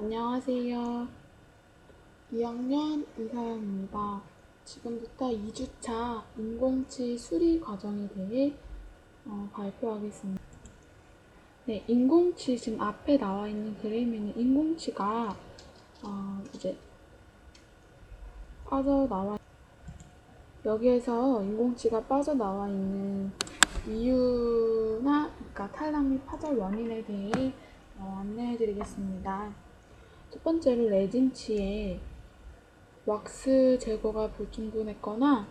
안녕하세요. 2학년 이사연입니다. 지금부터 2주차 인공치 수리 과정에 대해 발표하겠습니다. 네, 인공치 지금 앞에 나와 있는 그림에는 인공치가 이제 빠져나와 여기에서 인공치가 빠져나와 있는 이유나 그러니까 탈락 및 파절 원인에 대해 안내해 드리겠습니다. 첫 번째로 레진치에 왁스 제거가 불충분했거나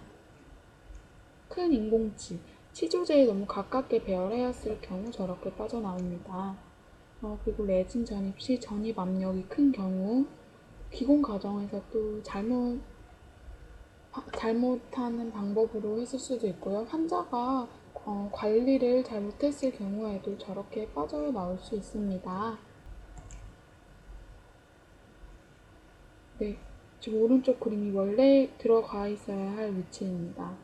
큰 인공치, 치조제에 너무 가깝게 배열하였을 경우 저렇게 빠져나옵니다. 그리고 레진 전입 시 전입 압력이 큰 경우 기공 과정에서 또 잘못하는 방법으로 했을 수도 있고요. 환자가 관리를 잘못했을 경우에도 저렇게 빠져나올 수 있습니다. 네, 지금 오른쪽 그림이 원래 들어가 있어야 할 위치입니다.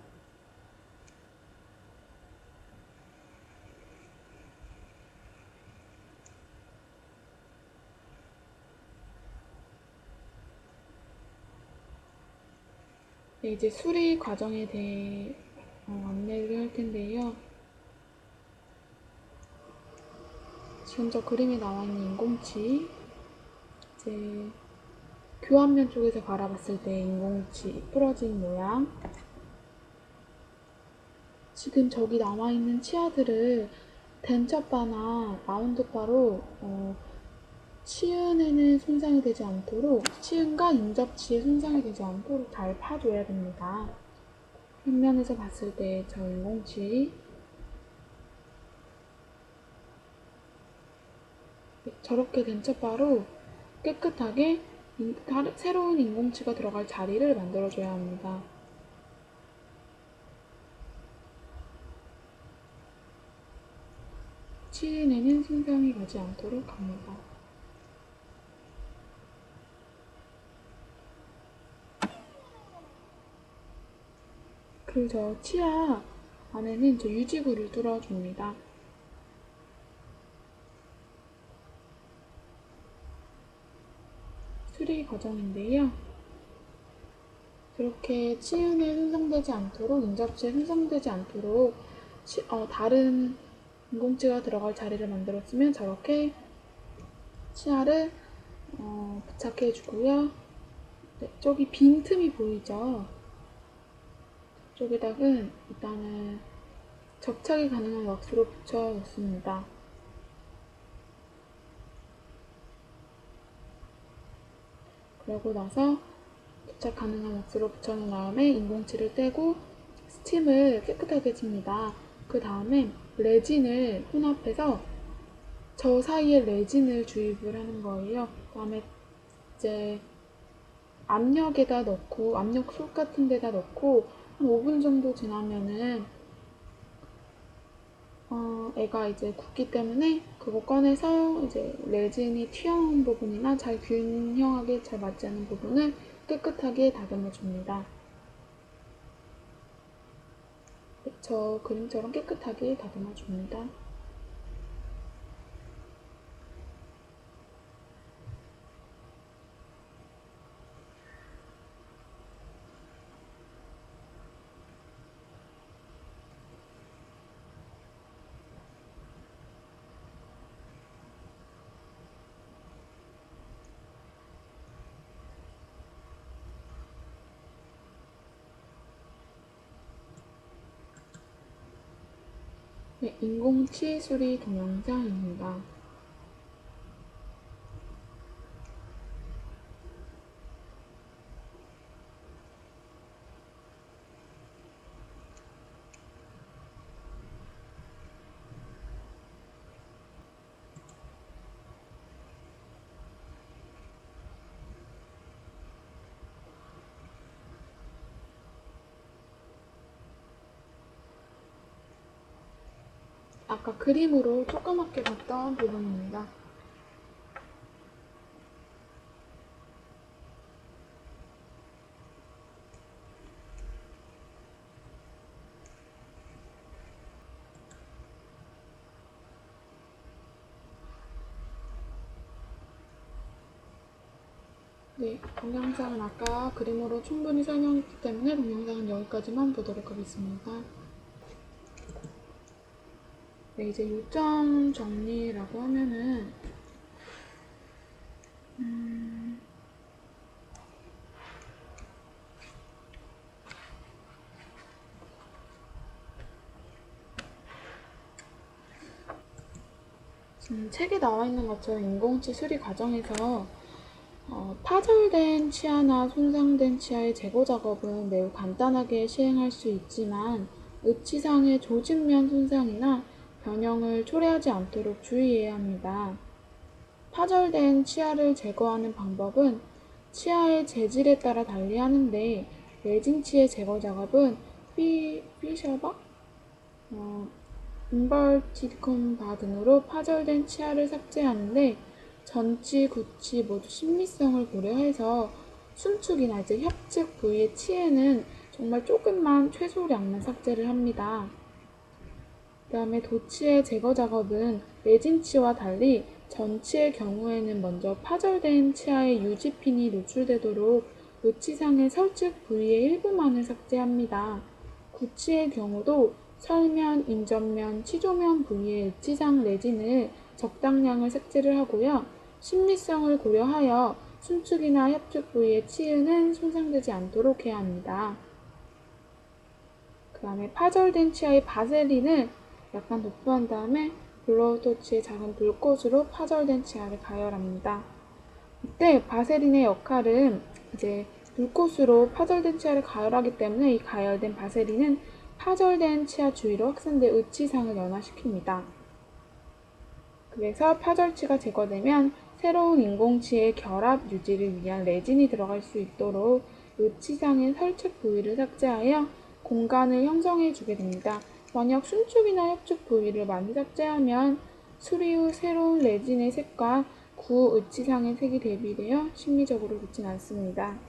네, 이제 수리 과정에 대해 안내를 할 텐데요. 지금 저 그림에 나와 있는 인공치, 이제 교환면 쪽에서 바라봤을 때 인공치 풀어진 모양. 지금 저기 나와 있는 치아들을 덴처바나 라운드바로 치은에는 손상이 되지 않도록, 치은과 인접치에 손상이 되지 않도록 잘 파줘야 됩니다. 윗면에서 봤을 때 저 인공치, 저렇게 덴처바로 깨끗하게 새로운 인공치가 들어갈 자리를 만들어줘야 합니다. 치은에는 손상이 가지 않도록 합니다. 그리고 저 치아 안에는 저 유지구를 뚫어줍니다. 수리 과정인데요. 저렇게 치은에 손상되지 않도록, 인접치에 손상되지 않도록 다른 인공치가 들어갈 자리를 만들었으면 저렇게 치아를 부착해주고요. 네, 저기 빈틈이 보이죠? 저쪽에다가 일단은 접착이 가능한 왁스로 붙여줬습니다. 그러고 나서 부착 가능한 왁스로 붙여놓은 다음에 인공치를 떼고 스팀을 깨끗하게 해줍니다. 그 다음에 레진을 혼합해서 저 사이에 레진을 주입을 하는 거예요. 그 다음에 이제 압력에다 넣고 압력솥 같은 데다 넣고 한 5분 정도 지나면은 애가 이제 굳기 때문에 그거 꺼내서 이제 레진이 튀어나온 부분이나 잘 균형하게 잘 맞지 않는 부분을 깨끗하게 다듬어 줍니다. 저 그림처럼 깨끗하게 다듬어 줍니다. 네, 인공치 수리 동영상입니다. 아까 그림으로 조그맣게 봤던 부분입니다. 네, 동영상은 아까 그림으로 충분히 설명했기 때문에 동영상은 여기까지만 보도록 하겠습니다. 네, 이제 요점 정리라고 하면은 지금 책에 나와 있는 것처럼 인공치 수리 과정에서 파절된 치아나 손상된 치아의 제거 작업은 매우 간단하게 시행할 수 있지만 의치상의 조직면 손상이나 변형을 초래하지 않도록 주의해야 합니다. 파절된 치아를 제거하는 방법은 치아의 재질에 따라 달리 하는데 레진치의 제거 작업은 피셔바, 인버티콘 바 등으로 파절된 치아를 삭제하는데 전치, 구치 모두 심미성을 고려해서 순축이나 이제 협측 부위의 치에는 정말 조금만 최소량만 삭제를 합니다. 그 다음에 도치의 제거 작업은 레진치와 달리 전치의 경우에는 먼저 파절된 치아의 유지핀이 노출되도록 의치상의 설측 부위의 일부만을 삭제합니다. 구치의 경우도 설면, 인접면, 치조면 부위의 의치상 레진을 적당량을 삭제를 하고요. 심미성을 고려하여 순축이나 협축 부위의 치은은 손상되지 않도록 해야 합니다. 그 다음에 파절된 치아의 바세린을 약간 도포한 다음에 블로우터치의 작은 불꽃으로 파절된 치아를 가열합니다. 이때 바세린의 역할은 이제 불꽃으로 파절된 치아를 가열하기 때문에 이 가열된 바세린은 파절된 치아 주위로 확산된 의치상을 연화시킵니다. 그래서 파절치가 제거되면 새로운 인공치의 결합 유지를 위한 레진이 들어갈 수 있도록 의치상의 설측 부위를 삭제하여 공간을 형성해 주게 됩니다. 만약 순축이나 협축 부위를 많이 삭제하면 수리 후 새로운 레진의 색과 구 의치상의 색이 대비되어 심미적으로 좋진 않습니다.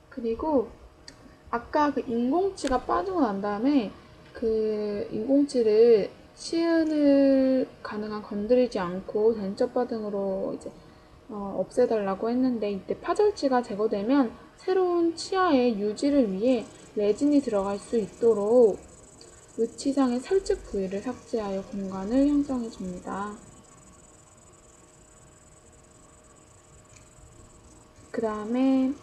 그리고 아까 그 인공치가 빠지고 난 다음에 그 인공치를 시은을 가능한 건드리지 않고 된접바 등으로 이제 없애달라고 했는데 이때 파절치가 제거되면 새로운 치아의 유지를 위해 레진이 들어갈 수 있도록 의치상의 설측 부위를 삭제하여 공간을 형성해 줍니다. 그 다음에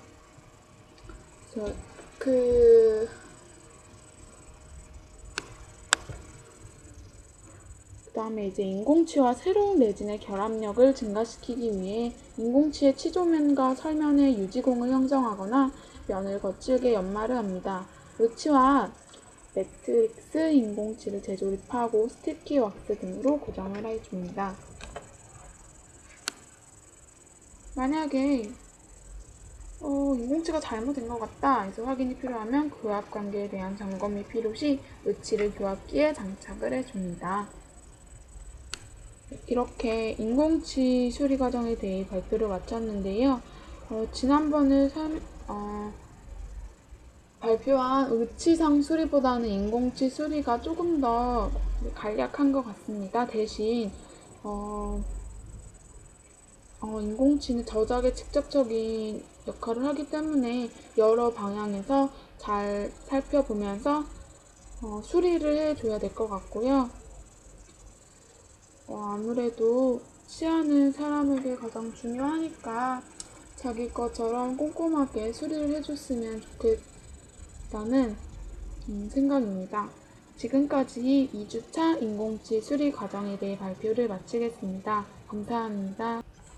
그다음에 이제 인공치와 새로운 레진의 결합력을 증가시키기 위해 인공치의 치조면과 설면에 유지공을 형성하거나 면을 거칠게 연마를 합니다. 의치와 매트릭스 인공치를 재조립하고 스티키 왁스 등으로 고정을 해줍니다. 만약에 인공치가 잘못된 것 같다 해서 확인이 필요하면 교합 관계에 대한 점검이 필요시 의치를 교합기에 장착을 해줍니다. 이렇게 인공치 수리 과정에 대해 발표를 마쳤는데요. 지난번에 발표한 의치상 수리보다는 인공치 수리가 조금 더 간략한 것 같습니다. 대신 인공치는 저작에 직접적인 역할을 하기 때문에 여러 방향에서 잘 살펴보면서 수리를 해줘야 될 것 같고요. 아무래도 치아는 사람에게 가장 중요하니까 자기 것처럼 꼼꼼하게 수리를 해줬으면 좋겠다는 생각입니다. 지금까지 2주차 인공치 수리 과정에 대해 발표를 마치겠습니다. 감사합니다.